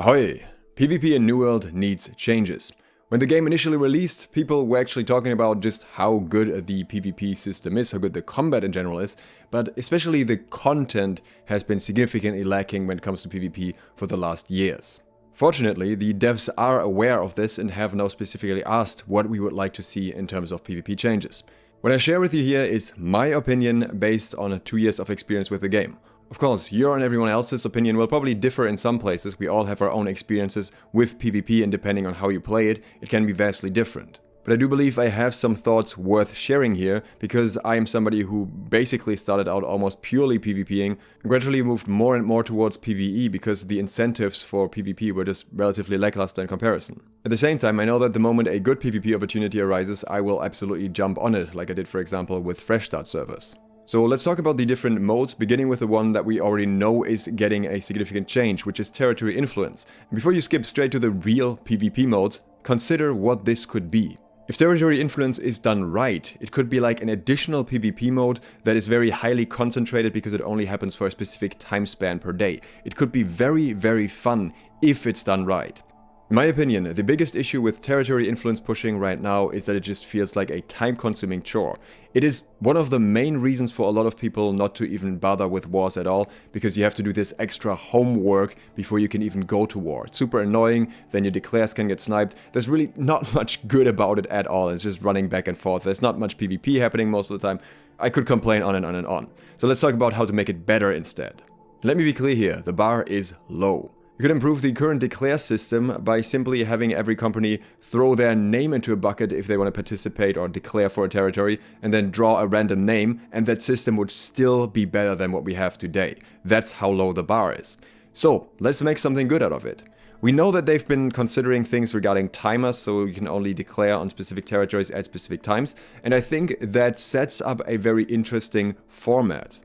Ahoy! PvP in New World needs changes. When the game initially released, people were actually talking about just how good the PvP system is, how good the combat in general is, but especially the content has been significantly lacking when it comes to PvP for the last years. Fortunately, the devs are aware of this and have now specifically asked what we would like to see in terms of PvP changes. What I share with you here is my opinion based on 2 years of experience with the game. Of course, your and everyone else's opinion will probably differ in some places. We all have our own experiences with PvP, and depending on how you play it, it can be vastly different. But I do believe I have some thoughts worth sharing here, because I am somebody who basically started out almost purely PvPing, and gradually moved more and more towards PvE because the incentives for PvP were just relatively lackluster in comparison. At the same time, I know that the moment a good PvP opportunity arises, I will absolutely jump on it, like I did for example with Fresh Start servers. So let's talk about the different modes, beginning with the one that we already know is getting a significant change, which is Territory Influence. And before you skip straight to the real PvP modes, consider what this could be. If Territory Influence is done right, it could be like an additional PvP mode that is very highly concentrated because it only happens for a specific time span per day. It could be very, very fun if it's done right. In my opinion, the biggest issue with Territory Influence pushing right now is that it just feels like a time-consuming chore. It is one of the main reasons for a lot of people not to even bother with wars at all, because you have to do this extra homework before you can even go to war. It's super annoying, then your declares can get sniped. There's really not much good about it at all. It's just running back and forth. There's not much PvP happening most of the time. I could complain on and on and on. So let's talk about how to make it better instead. Let me be clear here, the bar is low. You could improve the current declare system by simply having every company throw their name into a bucket if they want to participate or declare for a territory, and then draw a random name, and that system would still be better than what we have today. That's how low the bar is. So let's make something good out of it. We know that they've been considering things regarding timers, so you can only declare on specific territories at specific times, and I think that sets up a very interesting format.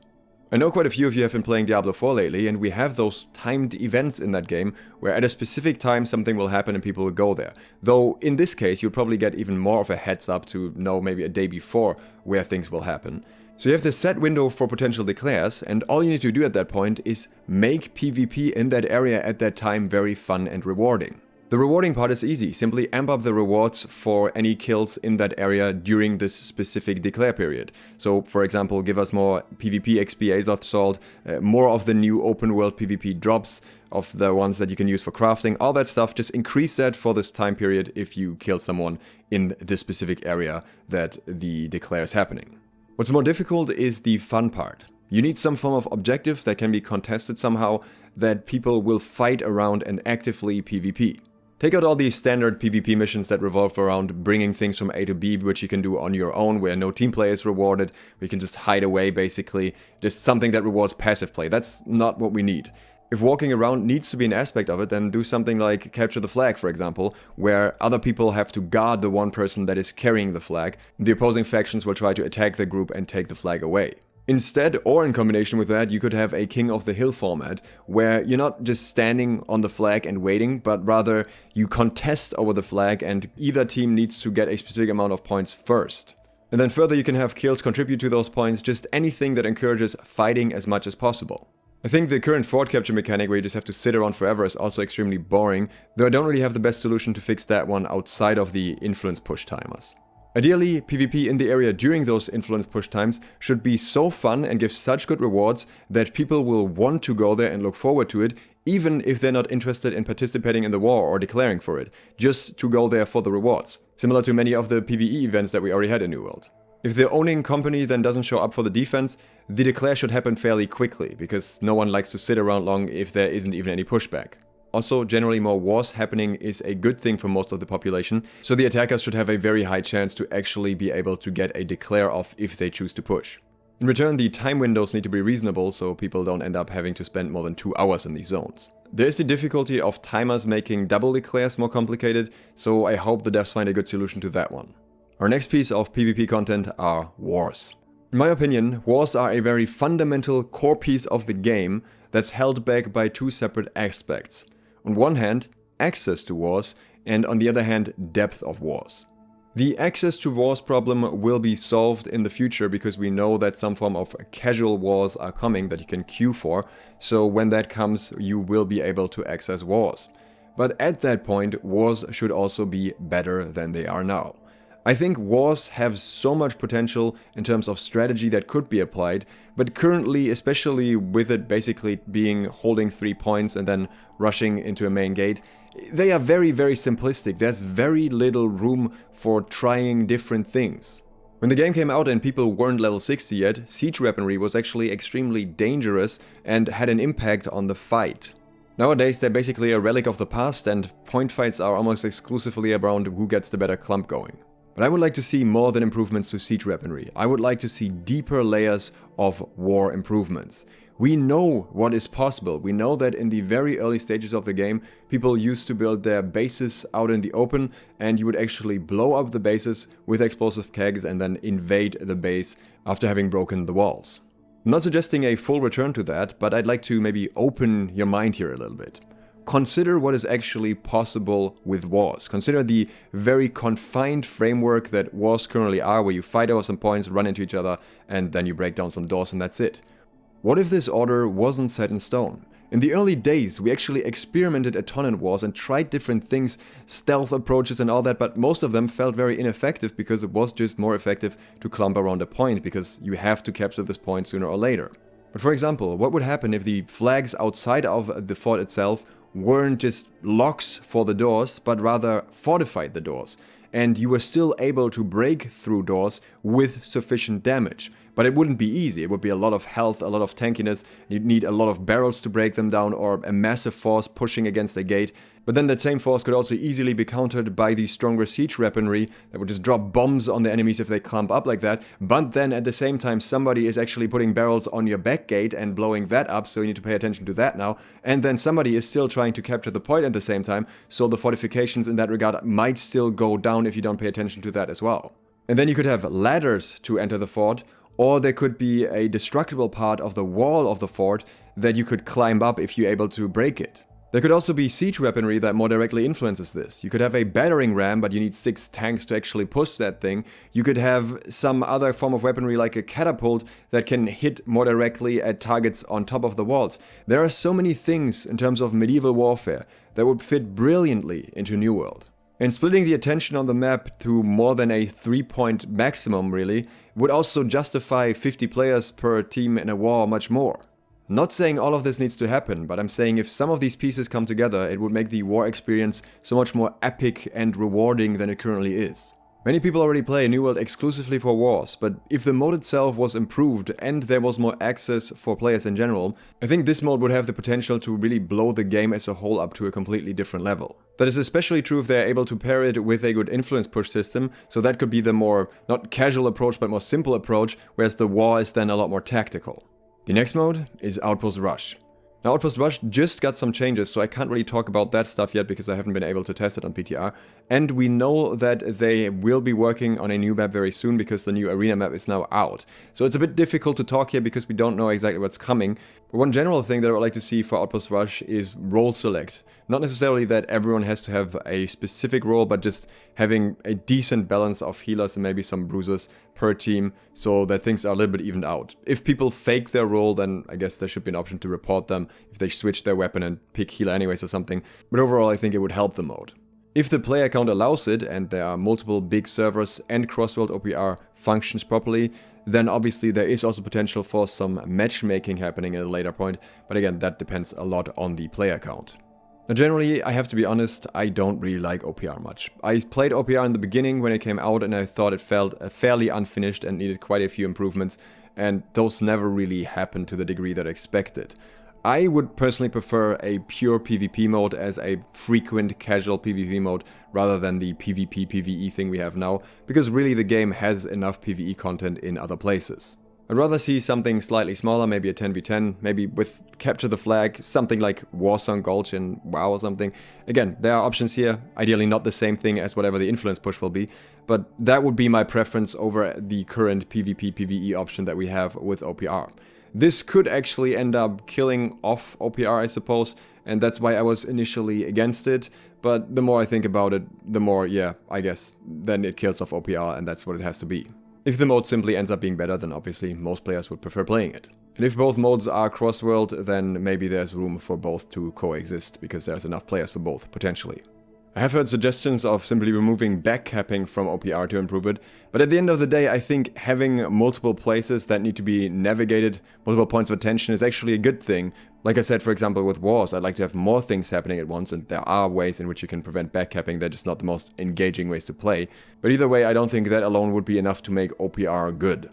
I know quite a few of you have been playing Diablo 4 lately, and we have those timed events in that game where at a specific time something will happen and people will go there. Though in this case you'll probably get even more of a heads up to know maybe a day before where things will happen. So you have this set window for potential declares, and all you need to do at that point is make PvP in that area at that time very fun and rewarding. The rewarding part is easy, simply amp up the rewards for any kills in that area during this specific declare period. So for example, give us more PvP XP Azoth Salt, more of the new open world PvP drops, of the ones that you can use for crafting, all that stuff. Just increase that for this time period if you kill someone in this specific area that the declare is happening. What's more difficult is the fun part. You need some form of objective that can be contested somehow, that people will fight around and actively PvP. Take out all these standard PvP missions that revolve around bringing things from A to B, which you can do on your own, where no team play is rewarded, where you can just hide away basically, just something that rewards passive play. That's not what we need. If walking around needs to be an aspect of it, then do something like capture the flag, for example, where other people have to guard the one person that is carrying the flag. The opposing factions will try to attack the group and take the flag away. Instead, or in combination with that, you could have a King of the Hill format, where you're not just standing on the flag and waiting, but rather you contest over the flag and either team needs to get a specific amount of points first. And then further you can have kills contribute to those points, just anything that encourages fighting as much as possible. I think the current fort capture mechanic where you just have to sit around forever is also extremely boring, though I don't really have the best solution to fix that one outside of the influence push timers. Ideally, PvP in the area during those influence push times should be so fun and give such good rewards that people will want to go there and look forward to it, even if they're not interested in participating in the war or declaring for it, just to go there for the rewards, similar to many of the PvE events that we already had in New World. If the owning company then doesn't show up for the defense, the declare should happen fairly quickly, because no one likes to sit around long if there isn't even any pushback. Also, generally more wars happening is a good thing for most of the population, so the attackers should have a very high chance to actually be able to get a declare off if they choose to push. In return, the time windows need to be reasonable so people don't end up having to spend more than 2 hours in these zones. There is the difficulty of timers making double declares more complicated, so I hope the devs find a good solution to that one. Our next piece of PvP content are wars. In my opinion, wars are a very fundamental core piece of the game that's held back by 2 separate aspects. On one hand, access to wars, and on the other hand, depth of wars. The access to wars problem will be solved in the future because we know that some form of casual wars are coming that you can queue for, so when that comes, you will be able to access wars. But at that point, wars should also be better than they are now. I think wars have so much potential in terms of strategy that could be applied, but currently, especially with it basically being holding 3 points and then rushing into a main gate, they are very, very simplistic. There's very little room for trying different things. When the game came out and people weren't level 60 yet, siege weaponry was actually extremely dangerous and had an impact on the fight. Nowadays they're basically a relic of the past and point fights are almost exclusively around who gets the better clump going. But I would like to see more than improvements to siege weaponry. I would like to see deeper layers of war improvements. We know what is possible. We know that in the very early stages of the game, people used to build their bases out in the open, and you would actually blow up the bases with explosive kegs and then invade the base after having broken the walls. I'm not suggesting a full return to that, but I'd like to maybe open your mind here a little bit. Consider what is actually possible with wars. Consider the very confined framework that wars currently are, where you fight over some points, run into each other, and then you break down some doors and that's it. What if this order wasn't set in stone? In the early days, we actually experimented a ton in wars and tried different things, stealth approaches and all that, but most of them felt very ineffective because it was just more effective to clump around a point, because you have to capture this point sooner or later. But for example, what would happen if the flags outside of the fort itself weren't just locks for the doors, but rather fortified the doors, and you were still able to break through doors with sufficient damage? But it wouldn't be easy. It would be a lot of health, a lot of tankiness. You'd need a lot of barrels to break them down, or a massive force pushing against a gate. But then that same force could also easily be countered by the stronger siege weaponry that would just drop bombs on the enemies if they clump up like that. But then at the same time, somebody is actually putting barrels on your back gate and blowing that up, so you need to pay attention to that now. And then somebody is still trying to capture the point at the same time, so the fortifications in that regard might still go down if you don't pay attention to that as well. And then you could have ladders to enter the fort, or there could be a destructible part of the wall of the fort that you could climb up if you're able to break it. There could also be siege weaponry that more directly influences this. You could have a battering ram, but you need 6 tanks to actually push that thing. You could have some other form of weaponry like a catapult that can hit more directly at targets on top of the walls. There are so many things in terms of medieval warfare that would fit brilliantly into New World. And splitting the attention on the map to more than a 3-point maximum really would also justify 50 players per team in a war much more. I'm not saying all of this needs to happen, but I'm saying if some of these pieces come together, it would make the war experience so much more epic and rewarding than it currently is. Many people already play New World exclusively for wars, but if the mode itself was improved and there was more access for players in general, I think this mode would have the potential to really blow the game as a whole up to a completely different level. That is especially true if they're able to pair it with a good influence push system, so that could be the more, not casual approach, but more simple approach, whereas the war is then a lot more tactical. The next mode is Outpost Rush. Now, Outpost Rush just got some changes, so I can't really talk about that stuff yet because I haven't been able to test it on PTR. And we know that they will be working on a new map very soon because the new arena map is now out. So it's a bit difficult to talk here because we don't know exactly what's coming. But one general thing that I would like to see for Outpost Rush is role select. Not necessarily that everyone has to have a specific role, but just having a decent balance of healers and maybe some bruisers per team so that things are a little bit evened out. If people fake their role, then I guess there should be an option to report them if they switch their weapon and pick healer anyways or something. But overall, I think it would help the mode. If the player count allows it, and there are multiple big servers and cross-world OPR functions properly, then obviously there is also potential for some matchmaking happening at a later point, but again, that depends a lot on the player count. Now generally, I have to be honest, I don't really like OPR much. I played OPR in the beginning when it came out and I thought it felt fairly unfinished and needed quite a few improvements, and those never really happened to the degree that I expected. I would personally prefer a pure PvP mode as a frequent casual PvP mode rather than the PvP PvE thing we have now, because really the game has enough PvE content in other places. I'd rather see something slightly smaller, maybe a 10v10, maybe with Capture the Flag, something like Warsong Gulch in WoW or something. Again, there are options here, ideally not the same thing as whatever the influence push will be, but that would be my preference over the current PvP PvE option that we have with OPR. This could actually end up killing off OPR, I suppose, and that's why I was initially against it, but the more I think about it, the more, yeah, I guess, then it kills off OPR and that's what it has to be. If the mode simply ends up being better, then obviously most players would prefer playing it. And if both modes are cross-world, then maybe there's room for both to coexist, because there's enough players for both, potentially. I have heard suggestions of simply removing backcapping from OPR to improve it, but at the end of the day, I think having multiple places that need to be navigated, multiple points of attention, is actually a good thing. Like I said, for example, with wars, I'd like to have more things happening at once, and there are ways in which you can prevent backcapping. They're just not the most engaging ways to play. But either way, I don't think that alone would be enough to make OPR good.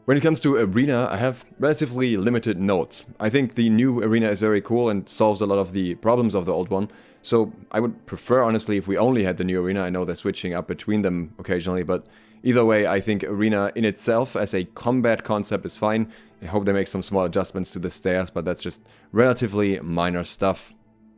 When it comes to Arena, I have relatively limited notes. I think the new Arena is very cool and solves a lot of the problems of the old one, so I would prefer, honestly, if we only had the new Arena. I know they're switching up between them occasionally, but either way, I think Arena in itself as a combat concept is fine. I hope they make some small adjustments to the stairs, but that's just relatively minor stuff.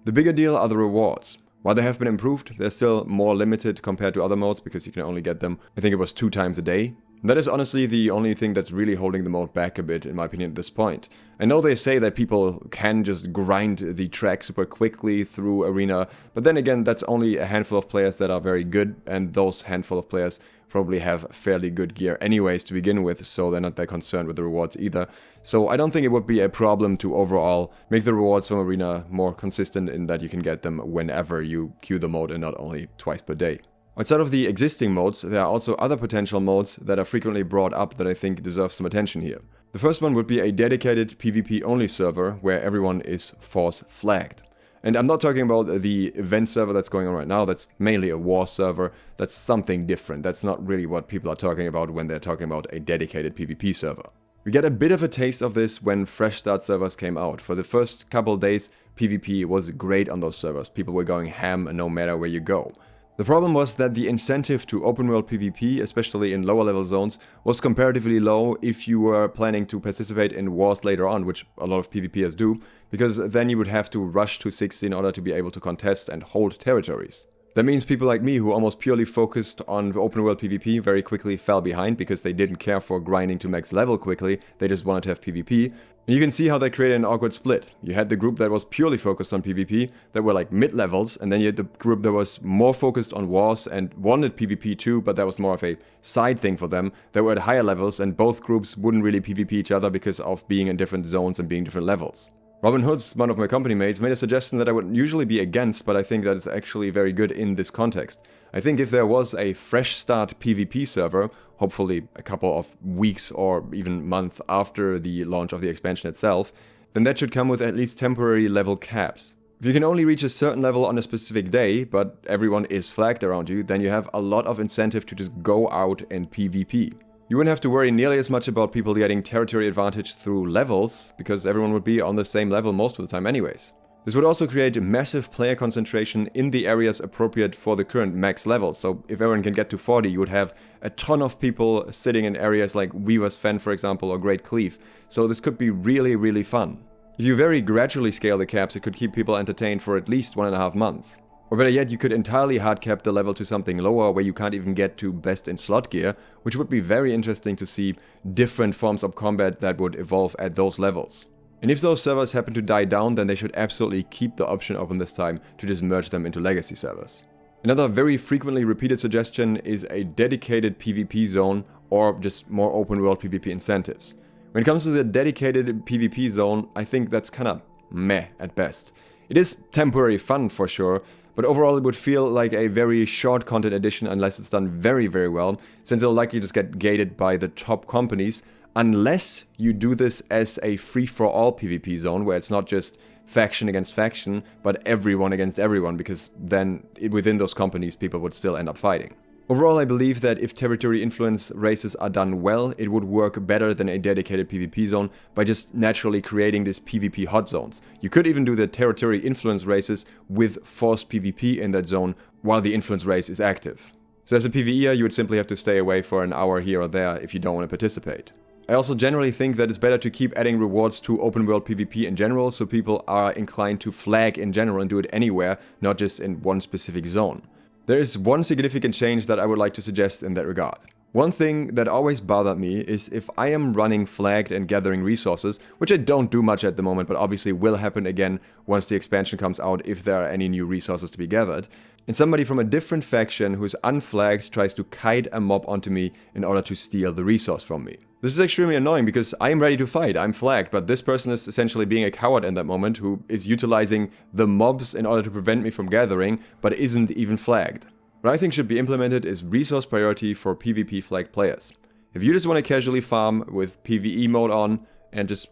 The bigger deal are the rewards. While they have been improved, they're still more limited compared to other modes, because you can only get them, I think it was 2 times a day. That is honestly the only thing that's really holding the mode back a bit, in my opinion, at this point. I know they say that people can just grind the track super quickly through Arena, but then again, that's only a handful of players that are very good, and those handful of players probably have fairly good gear anyways to begin with, so they're not that concerned with the rewards either. So I don't think it would be a problem to overall make the rewards from Arena more consistent in that you can get them whenever you queue the mode and not only twice per day. Outside of the existing modes, there are also other potential modes that are frequently brought up that I think deserve some attention here. The first one would be a dedicated PvP only server where everyone is force flagged. And I'm not talking about the event server that's going on right now. That's mainly a war server. That's something different. That's not really what people are talking about when they're talking about a dedicated PvP server. We get a bit of a taste of this when Fresh Start servers came out. For the first couple days, PvP was great on those servers. People were going ham no matter where you go. The problem was that the incentive to open world PvP, especially in lower level zones, was comparatively low if you were planning to participate in wars later on, which a lot of PvPers do, because then you would have to rush to 60 in order to be able to contest and hold territories. That means people like me, who almost purely focused on open world PvP, very quickly fell behind because they didn't care for grinding to max level quickly, they just wanted to have PvP. And you can see how they created an awkward split. You had the group that was purely focused on PvP, that were like mid-levels, and then you had the group that was more focused on wars and wanted PvP too, but that was more of a side thing for them. They were at higher levels, and both groups wouldn't really PvP each other because of being in different zones and being different levels. Robin Hood's, one of my company mates, made a suggestion that I would usually be against, but I think that is actually very good in this context. I think if there was a fresh start PvP server, hopefully a couple of weeks or even month after the launch of the expansion itself, then that should come with at least temporary level caps. If you can only reach a certain level on a specific day, but everyone is flagged around you, then you have a lot of incentive to just go out and PvP. You wouldn't have to worry nearly as much about people getting territory advantage through levels, because everyone would be on the same level most of the time anyways. This would also create massive player concentration in the areas appropriate for the current max level, so if everyone can get to 40, you would have a ton of people sitting in areas like Weaver's Fen, for example, or Great Cleave, so this could be really, really fun. If you very gradually scale the caps, it could keep people entertained for at least 1.5 months. Or better yet, you could entirely hard cap the level to something lower where you can't even get to best in slot gear, which would be very interesting to see different forms of combat that would evolve at those levels. And if those servers happen to die down, then they should absolutely keep the option open this time to just merge them into legacy servers. Another very frequently repeated suggestion is a dedicated PvP zone or just more open world PvP incentives. When it comes to the dedicated PvP zone, I think that's kinda meh at best. It is temporary fun for sure, but overall it would feel like a very short content edition unless it's done very, very well, since it'll likely just get gated by the top companies, unless you do this as a free-for-all PvP zone, where it's not just faction against faction, but everyone against everyone, because then within those companies people would still end up fighting. Overall, I believe that if territory influence races are done well, it would work better than a dedicated PvP zone by just naturally creating these PvP hot zones. You could even do the territory influence races with forced PvP in that zone while the influence race is active. So as a PvEer, you would simply have to stay away for an hour here or there if you don't want to participate. I also generally think that it's better to keep adding rewards to open world PvP in general, so people are inclined to flag in general and do it anywhere, not just in one specific zone. There is one significant change that I would like to suggest in that regard. One thing that always bothered me is if I am running flagged and gathering resources, which I don't do much at the moment, but obviously will happen again once the expansion comes out if there are any new resources to be gathered, and somebody from a different faction who is unflagged tries to kite a mob onto me in order to steal the resource from me. This is extremely annoying because I'm ready to fight, I'm flagged, but this person is essentially being a coward in that moment who is utilizing the mobs in order to prevent me from gathering, but isn't even flagged. What I think should be implemented is resource priority for PvP flagged players. If you just want to casually farm with PvE mode on and just,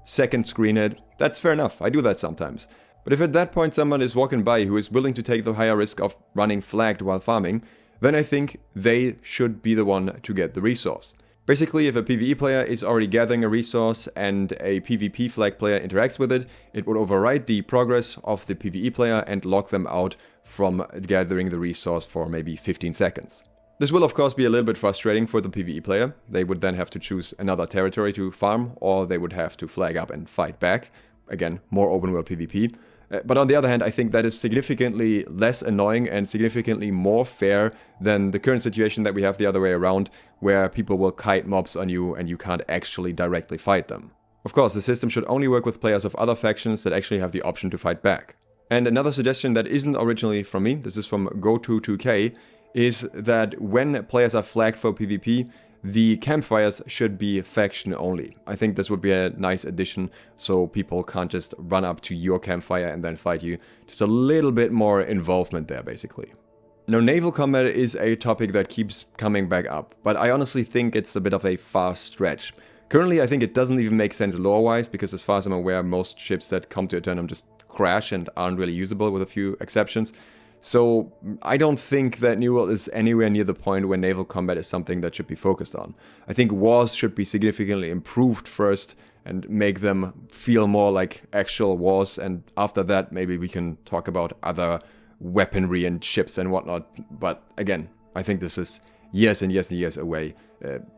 second screen it, that's fair enough, I do that sometimes. But if at that point someone is walking by who is willing to take the higher risk of running flagged while farming, then I think they should be the one to get the resource. Basically, if a PvE player is already gathering a resource and a PvP flag player interacts with it, it would override the progress of the PvE player and lock them out from gathering the resource for maybe 15 seconds. This will of course be a little bit frustrating for the PvE player. They would then have to choose another territory to farm, or they would have to flag up and fight back. Again, more open world PvP. But on the other hand, I think that is significantly less annoying and significantly more fair than the current situation that we have the other way around, where people will kite mobs on you and you can't actually directly fight them. Of course, the system should only work with players of other factions that actually have the option to fight back. And another suggestion that isn't originally from me, this is from Go22k, is that when players are flagged for PvP, the campfires should be faction only. I think this would be a nice addition, so people can't just run up to your campfire and then fight you. Just a little bit more involvement there, basically. Now, naval combat is a topic that keeps coming back up, but I honestly think it's a bit of a far stretch. Currently, I think it doesn't even make sense lore-wise, because as far as I'm aware, most ships that come to Eternum just crash and aren't really usable, with a few exceptions. So I don't think that New World is anywhere near the point where naval combat is something that should be focused on. I think wars should be significantly improved first and make them feel more like actual wars, and after that maybe we can talk about other weaponry and ships and whatnot. But again, I think this is years and years and years away,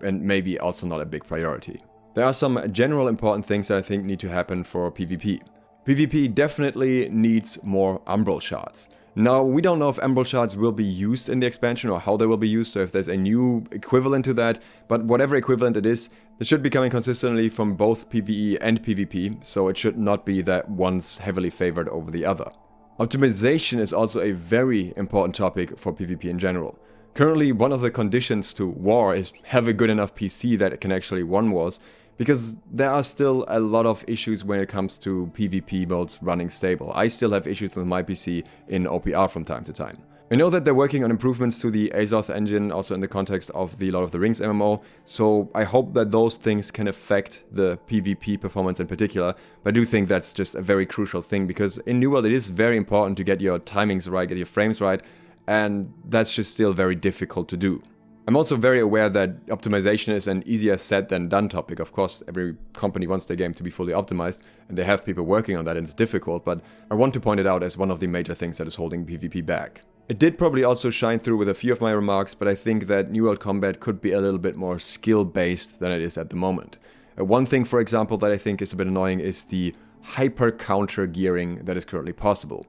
and maybe also not a big priority. There are some general important things that I think need to happen for PvP. PvP definitely needs more Umbral shards. Now, we don't know if Emerald Shards will be used in the expansion or how they will be used, so if there's a new equivalent to that, but whatever equivalent it is, it should be coming consistently from both PvE and PvP, so it should not be that one's heavily favored over the other. Optimization is also a very important topic for PvP in general. Currently, one of the conditions to war is have a good enough PC that it can actually win wars, because there are still a lot of issues when it comes to PvP modes running stable. I still have issues with my PC in OPR from time to time. I know that they're working on improvements to the Azoth engine, also in the context of the Lord of the Rings MMO, so I hope that those things can affect the PvP performance in particular, but I do think that's just a very crucial thing, because in New World it is very important to get your timings right, get your frames right, and that's just still very difficult to do. I'm also very aware that optimization is an easier said than done topic. Of course, every company wants their game to be fully optimized, and they have people working on that, and it's difficult, but I want to point it out as one of the major things that is holding PvP back. It did probably also shine through with a few of my remarks, but I think that New World Combat could be a little bit more skill-based than it is at the moment. One thing, for example, that I think is a bit annoying is the hyper-counter gearing that is currently possible.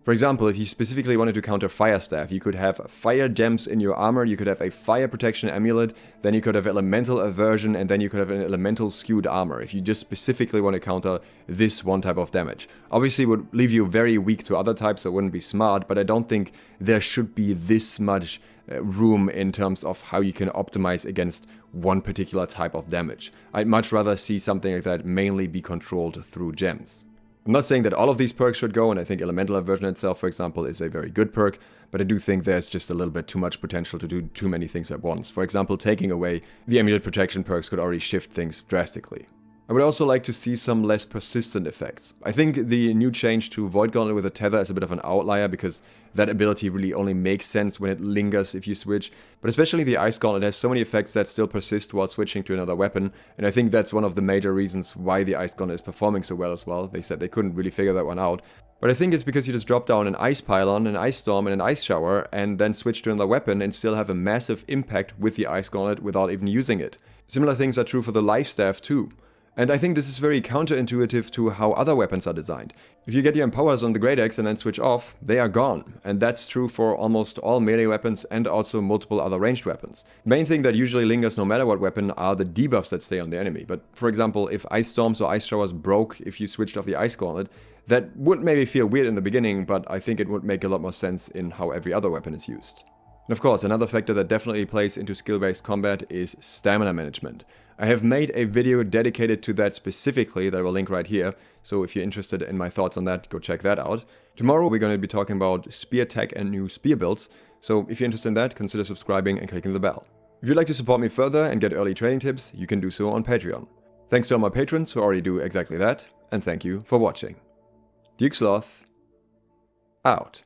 For example, if you specifically wanted to counter Fire Staff, you could have fire gems in your armor, you could have a fire protection amulet, then you could have elemental aversion, and then you could have an elemental skewed armor, if you just specifically want to counter this one type of damage. Obviously it would leave you very weak to other types, so it wouldn't be smart, but I don't think there should be this much room in terms of how you can optimize against one particular type of damage. I'd much rather see something like that mainly be controlled through gems. I'm not saying that all of these perks should go, and I think Elemental Aversion itself, for example, is a very good perk, but I do think there's just a little bit too much potential to do too many things at once. For example, taking away the Amulet Protection perks could already shift things drastically. I would also like to see some less persistent effects. I think the new change to Void Gauntlet with a tether is a bit of an outlier, because that ability really only makes sense when it lingers if you switch, but especially the Ice Gauntlet has so many effects that still persist while switching to another weapon, and I think that's one of the major reasons why the Ice Gauntlet is performing so well as well. They said they couldn't really figure that one out, but I think it's because you just drop down an Ice Pylon, an Ice Storm, and an Ice Shower, and then switch to another weapon and still have a massive impact with the Ice Gauntlet without even using it. Similar things are true for the Life Staff too. And I think this is very counterintuitive to how other weapons are designed. If you get your empowers on the Great Axe and then switch off, they are gone. And that's true for almost all melee weapons and also multiple other ranged weapons. The main thing that usually lingers no matter what weapon are the debuffs that stay on the enemy. But for example, if Ice Storms or Ice Showers broke if you switched off the Ice Gauntlet, that would maybe feel weird in the beginning, but I think it would make a lot more sense in how every other weapon is used. And of course, another factor that definitely plays into skill-based combat is stamina management. I have made a video dedicated to that specifically that I will link right here, so if you're interested in my thoughts on that, go check that out. Tomorrow we're going to be talking about spear tech and new spear builds, so if you're interested in that, consider subscribing and clicking the bell. If you'd like to support me further and get early training tips, you can do so on Patreon. Thanks to all my patrons who already do exactly that, and thank you for watching. Duke Sloth, out.